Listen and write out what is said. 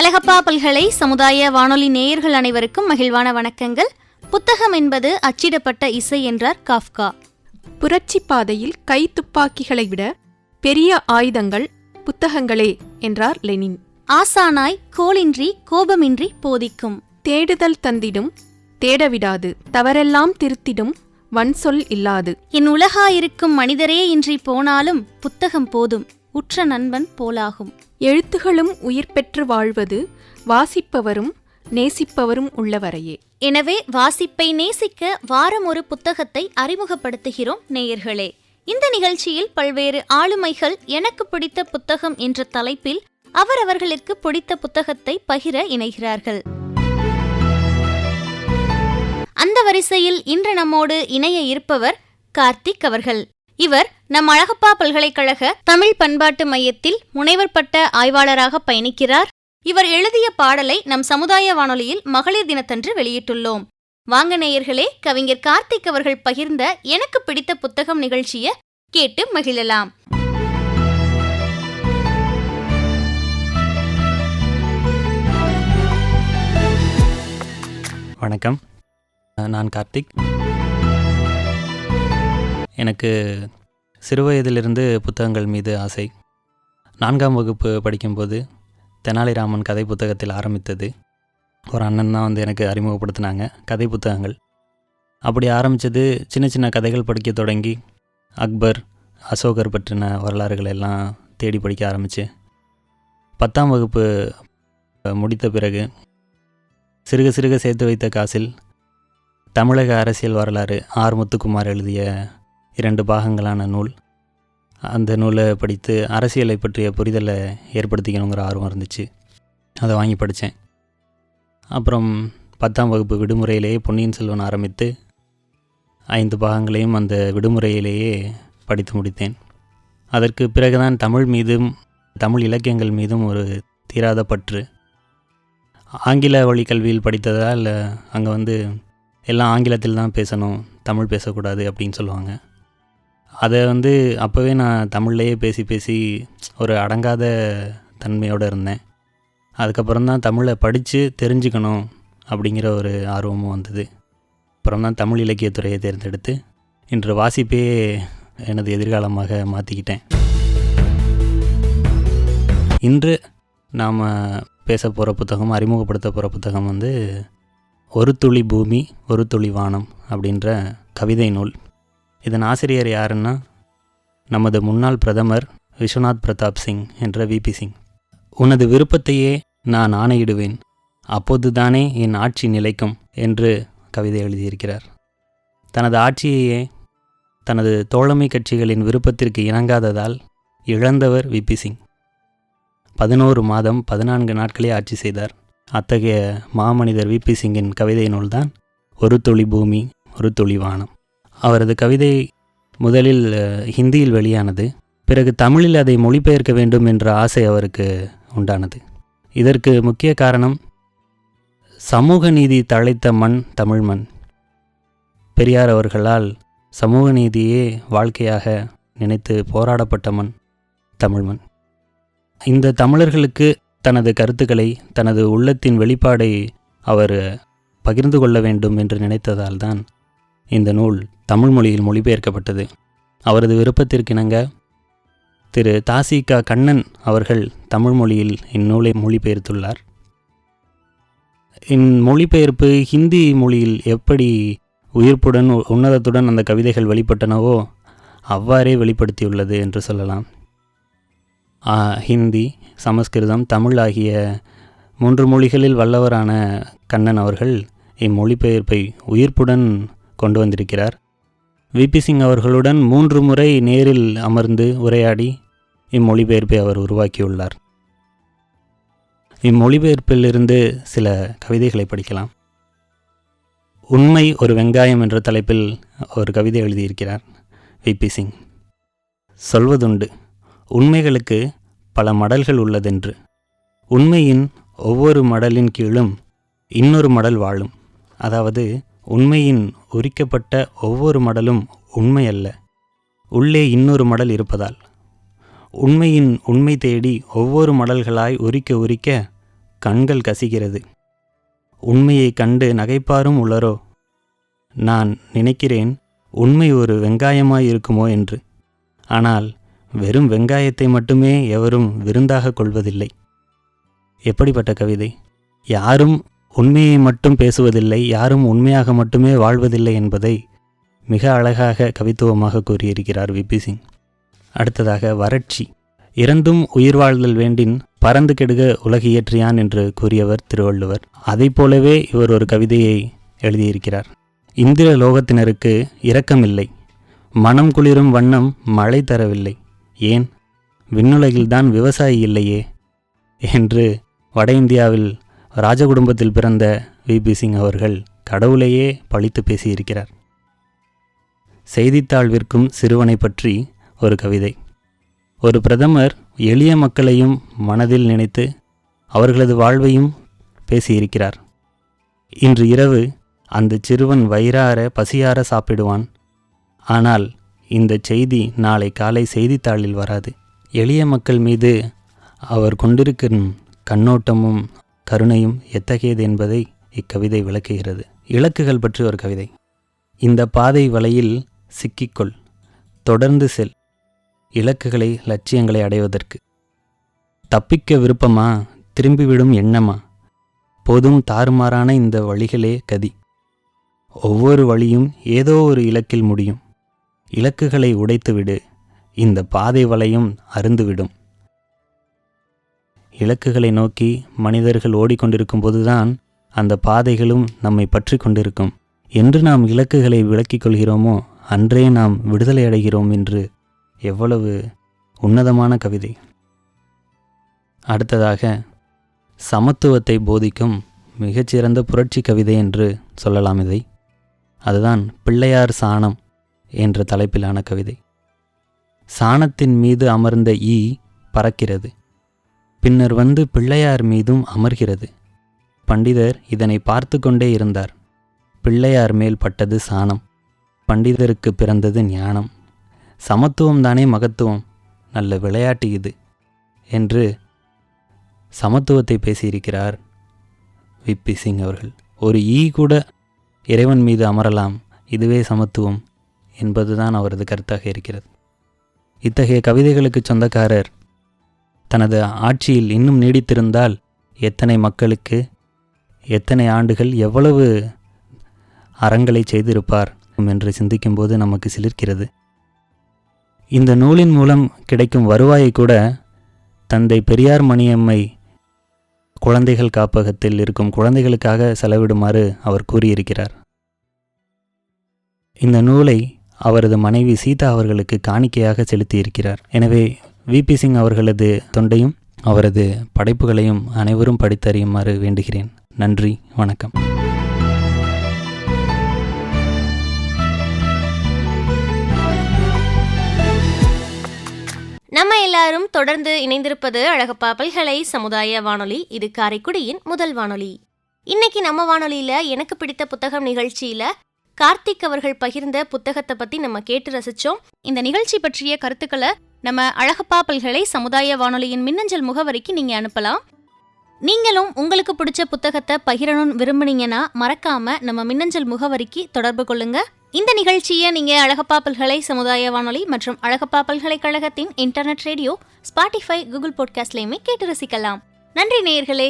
அழகப்பா பல்கலை சமுதாய வானொலி நேயர்கள் அனைவருக்கும் மகிழ்வான வணக்கங்கள். புத்தகம் என்பது அச்சிடப்பட்ட இசை என்றார் காஃப்கா. புரட்சி பாதையில் கை துப்பாக்கிகளை விட பெரிய ஆயுதங்கள் புத்தகங்களே என்றார் லெனின். ஆசானாய் கோளின்றி கோபமின்றி போதிக்கும். தேடுதல் தந்திடும் தேடவிடாது தவறெல்லாம் திருத்திடும் வன்சொல் இல்லாது. என் உலகாயிருக்கும் மனிதரே இன்றி போனாலும் புத்தகம் போதும் உற்ற நண்பன் போலாகும். எழுத்துகளும் உயிர் பெற்று வாழ்வது வாசிப்பவரும் நேசிப்பவரும் உள்ளவரையே. எனவே வாசிப்பை நேசிக்க வாரம் ஒரு புத்தகத்தை அறிமுகப்படுத்துகிறோம் நேயர்களே. இந்த நிகழ்ச்சியில் பல்வேறு ஆளுமைகள் எனக்கு பிடித்த புத்தகம் என்ற தலைப்பில் அவரவர்களுக்கு பிடித்த புத்தகத்தை பகிர இணைகிறார்கள். அந்த வரிசையில் இன்று நம்மோடு இணைய இருப்பவர் கார்த்திக் அவர்கள். இவர் நம் அழகப்பா பல்கலைக்கழக தமிழ் பண்பாட்டு மையத்தில் முனைவர் பட்ட ஆய்வாளராக பயணிக்கிறார். இவர் எழுதிய பாடலை நம் சமுதாய வானொலியில் மகளிர் தினத்தன்று வெளியிட்டுள்ளோம். வாங்க நேயர்களே, கவிஞர் கார்த்திக் அவர்கள் பகிர்ந்த எனக்கு பிடித்த புத்தகம் நிகழ்ச்சியை கேட்டு மகிழலாம். வணக்கம், நான் கார்த்திக். எனக்கு சிறுவயதிலிருந்து புத்தகங்கள் மீது ஆசை. 4ஆம் வகுப்பு படிக்கும்போது தெனாலிராமன் கதை புத்தகத்தில் ஆரம்பித்தது. ஒரு அண்ணன் தான் எனக்கு அறிமுகப்படுத்தினாங்க கதை புத்தகங்கள். அப்படி ஆரம்பித்தது சின்ன சின்ன கதைகள் படிக்க தொடங்கி அக்பர், அசோகர் பற்றின வரலாறுகள் எல்லாம் தேடி படிக்க ஆரம்பித்து 10ஆம் வகுப்பு முடித்த பிறகு சிறுக சிறுக சேர்த்து வைத்த காசில் தமிழக அரசியல் வரலாறு ஆர் முத்துக்குமார் எழுதிய 2 பாகங்களான நூல், அந்த நூலை படித்து அரசியலை பற்றிய புரிதலை ஏற்படுத்திக்கணுங்கிற ஆர்வம் இருந்துச்சு. அதை வாங்கி படித்தேன். அப்புறம் 10ஆம் வகுப்பு விடுமுறையிலேயே பொன்னியின் செல்வன் ஆரம்பித்து 5 பாகங்களையும் அந்த விடுமுறையிலேயே படித்து முடித்தேன். அதற்கு பிறகுதான் தமிழ் மீதும் தமிழ் இலக்கியங்கள் மீதும் ஒரு தீராத பற்று. ஆங்கில வழி கல்வியில் படித்ததால் அங்கே எல்லாம் ஆங்கிலத்தில் தான் பேசணும், தமிழ் பேசக்கூடாது அப்படின்னு சொல்லுவாங்க. அதை அப்போவே நான் தமிழ்லையே பேசி பேசி ஒரு அடங்காத தன்மையோடு இருந்தேன். அதுக்கப்புறம் தான் தமிழை படித்து தெரிஞ்சுக்கணும் அப்படிங்கிற ஒரு ஆர்வமும் வந்தது. அப்புறம் தான் தமிழ் இலக்கியத்துறையை தேர்ந்தெடுத்து இன்று வாசிப்பே எனது எதிர்காலமாக மாற்றிக்கிட்டேன். இன்று நாம் பேச போகிற புத்தகம், அறிமுகப்படுத்த போகிற புத்தகம் ஒரு துளி பூமி ஒரு துளி வானம் அப்படின்ற கவிதை நூல். இதன் ஆசிரியர் யாருன்னா நமது முன்னாள் பிரதமர் விஸ்வநாத் பிரதாப் சிங் என்ற விபி சிங். உனது விருப்பத்தையே நான் ஆணையிடுவேன், அப்போதுதானே என் ஆட்சி நிலைக்கும் என்று கவிதை எழுதியிருக்கிறார். தனது ஆட்சியையே தனது தோழமை கட்சிகளின் விருப்பத்திற்கு இணங்காததால் இழந்தவர் விபி சிங். 11 மாதம் 14 நாட்களே ஆட்சி செய்தார். அத்தகைய மாமனிதர் விபி சிங்கின் கவிதை நூல்தான் ஒரு துளி பூமி ஒரு துளி வானம். அவரது கவிதை முதலில் ஹிந்தியில் வெளியானது. பிறகு தமிழில் அதை மொழிபெயர்க்க வேண்டும் என்ற ஆசை அவருக்கு உண்டானது. இதற்கு முக்கிய காரணம் சமூக நீதி தழைத்த மண் தமிழ் மண். பெரியார் அவர்களால் சமூக நீதியே வாழ்க்கையாக நினைத்து போராடப்பட்ட மண் தமிழ் மண். இந்த தமிழர்களுக்கு தனது கருத்துக்களை, தனது உள்ளத்தின் வெளிப்பாடை அவர் பகிர்ந்து கொள்ள வேண்டும் என்று நினைத்ததால் தான் இந்த நூல் தமிழ் மொழியில் மொழிபெயர்க்கப்பட்டது. அவரது விருப்பத்திற்கிணங்க திரு தாசிகா கண்ணன் அவர்கள் தமிழ் மொழியில் இந்நூலை மொழிபெயர்த்துள்ளார். இம்மொழிபெயர்ப்பு ஹிந்தி மொழியில் எப்படி உயிர்ப்புடன் உன்னதத்துடன் அந்த கவிதைகள் வெளிப்பட்டனவோ அவ்வாறே வெளிப்படுத்தியுள்ளது என்று சொல்லலாம். ஹிந்தி, சமஸ்கிருதம், தமிழ் ஆகிய 3 மொழிகளில் வல்லவரான கண்ணன் அவர்கள் இம்மொழிபெயர்ப்பை உயிர்ப்புடன் கொண்டு வந்திருக்கிறார். விபி சிங் அவர்களுடன் 3 முறை நேரில் அமர்ந்து உரையாடி இம்மொழிபெயர்ப்பை அவர் உருவாக்கியுள்ளார். இம்மொழிபெயர்ப்பிலிருந்து சில கவிதைகளை படிக்கலாம். உண்மை ஒரு வெங்காயம் என்ற தலைப்பில் ஒரு கவிதை எழுதியிருக்கிறார் விபி சிங். சொல்வதுண்டு, உண்மைகளுக்கு பல மடல்கள் உள்ளதென்று. உண்மையின் ஒவ்வொரு மடலின் கீழும் இன்னொரு மடல் வாழும். அதாவது உண்மையின் உரிக்கப்பட்ட ஒவ்வொரு மடலும் உண்மை அல்ல, உள்ளே இன்னொரு மடல் இருப்பதால். உண்மையின் உண்மை தேடி ஒவ்வொரு மடல்களாய் உரிக்க உரிக்க கண்கள் கசிகிறது. உண்மையை கண்டு நகைப்பாரும் உளரோ? நான் நினைக்கிறேன் உண்மை ஒரு வெங்காயமாயிருக்குமோ என்று. ஆனால் வெறும் வெங்காயத்தை மட்டுமே எவரும் விருந்தாக கொள்வதில்லை. எப்படிப்பட்ட கவிதை! யாரும் உண்மையை மட்டும் பேசுவதில்லை, யாரும் உண்மையாக மட்டுமே வாழ்வதில்லை என்பதை மிக அழகாக கவித்துவமாக கூறியிருக்கிறார் வி.பி. சிங். அடுத்ததாக வறட்சி. இறந்தும் உயிர் வாழ்தல் வேண்டின் பறந்து கெடுக உலகியற்றியான் என்று கூறியவர் திருவள்ளுவர். அதைப் போலவே இவர் ஒரு கவிதையை எழுதியிருக்கிறார். இந்திர லோகத்தினருக்கு இரக்கமில்லை, மனம் குளிரும் வண்ணம் மழை தரவில்லை, ஏன் விண்ணுலகில்தான் விவசாயி இல்லையே என்று வட இந்தியாவில் ராஜகுடும்பத்தில் பிறந்த வி.பி. சிங் அவர்கள் கடவுளையே பழித்து பேசியிருக்கிறார். செய்தித்தாள் விற்கும் சிறுவனை பற்றி ஒரு கவிதை. ஒரு பிரதமர் எளிய மக்களையும் மனதில் நினைத்து அவர்களது வாழ்வையும் பேசியிருக்கிறார். இன்று இரவு அந்த சிறுவன் வயிறார பசியார சாப்பிடுவான். ஆனால் இந்த செய்தி நாளை காலை செய்தித்தாளில் வராது. எளிய மக்கள் மீது அவர் கொண்டிருக்கும் கண்ணோட்டமும் கருணையும் எத்தகையது என்பதை இக்கவிதை விளக்குகிறது. இலக்குகள் பற்றி ஒரு கவிதை. இந்த பாதை வலையில் சிக்கிக்கொள், தொடர்ந்து செல், இலக்குகளை லட்சியங்களை அடைவதற்கு. தப்பிக்க விருப்பமா, திரும்பிவிடும் எண்ணமா, போதும் தாறுமாறான இந்த வழிகளே கதி. ஒவ்வொரு வழியும் ஏதோ ஒரு இலக்கில் முடியும். இலக்குகளை உடைத்துவிடு, இந்த பாதை வலையும் அருந்துவிடும். இலக்குகளை நோக்கி மனிதர்கள் ஓடிக்கொண்டிருக்கும் போதுதான் அந்த பாதைகளும் நம்மை பற்றி கொண்டிருக்கும். என்று நாம் இலக்குகளை விலக்கிக் கொள்கிறோமோ அன்றே நாம் விடுதலை அடைகிறோம் என்று எவ்வளவு உன்னதமான கவிதை. அடுத்ததாக சமத்துவத்தை போதிக்கும் மிகச்சிறந்த புரட்சி கவிதை என்று சொல்லலாம் இதை. அதுதான் பிள்ளையார் சாணம் என்ற தலைப்பிலான கவிதை. சாணத்தின் மீது அமர்ந்த ஈ பறக்கிறது, பின்னர் வந்து பிள்ளையார் மீதும் அமர்கிறது. பண்டிதர் இதனை பார்த்து கொண்டே இருந்தார். பிள்ளையார் மேல் பட்டது சாணம், பண்டிதருக்கு பிறந்தது ஞானம். சமத்துவம்தானே மகத்துவம், நல்ல விளையாட்டு இது என்று சமத்துவத்தை பேசியிருக்கிறார் வி.பி. சிங் அவர்கள். ஒரு ஈ கூட இறைவன் மீது அமரலாம், இதுவே சமத்துவம் என்பதுதான் அவரது கருத்தாக இருக்கிறது. இத்தகைய கவிதைகளுக்கு சொந்தக்காரர் தனது ஆட்சியில் இன்னும் நீடித்திருந்தால் எத்தனை மக்களுக்கு, எத்தனை ஆண்டுகள், எவ்வளவு அறங்களை செய்திருப்பார் என்று சிந்திக்கும்போது நமக்கு சிலிர்க்கிறது. இந்த நூலின் மூலம் கிடைக்கும் வருவாயை கூட தந்தை பெரியார் மணியம்மை குழந்தைகள் காப்பகத்தில் இருக்கும் குழந்தைகளுக்காக செலவிடுமாறு அவர் கூறியிருக்கிறார். இந்த நூலை அவரது மனைவி சீதா அவர்களுக்கு காணிக்கையாக செலுத்தியிருக்கிறார். எனவே வி.பி. சிங் அவர்களது தொண்டையும் அவரது படைப்புகளையும் அனைவரும் படித்தறியுமாறு வேண்டுகிறேன். நன்றி, வணக்கம். நம்ம எல்லாரும் தொடர்ந்து இணைந்திருப்பது அழகப்பா பல்கலை சமுதாய வானொலி. இது காரைக்குடியின் முதல் வானொலி. இன்னைக்கு நம்ம வானொலியில எனக்கு பிடித்த புத்தகம் நிகழ்ச்சியில கார்த்திக் அவர்கள் பகிர்ந்த புத்தகத்தை பத்தி நம்ம கேட்டு ரசிச்சோம். இந்த நிகழ்ச்சி பற்றிய கருத்துக்களை நம்ம அழகப்பா பல்கலை சமுதாய வானொலியின் மின்னஞ்சல் முகவரிக்கு நீங்க அனுப்பலாம். நீங்களும் உங்களுக்கு பிடிச்ச புத்தகத்தை பகிரணும்னு விரும்புனீங்கன்னா மறக்காம நம்ம மின்னஞ்சல் முகவரிக்கு தொடர்பு கொள்ளுங்க. இந்த நிகழ்ச்சியை நீங்க அழகப்பா பல்கலை சமுதாய வானொலி மற்றும் அழகப்பா பல்கலைக்கழகத்தின் இன்டர்நெட் ரேடியோ, ஸ்பாட்டிஃபை, கூகுள் பாட்காஸ்ட்லயுமே கேட்டு ரசிக்கலாம். நன்றி நேயர்களே.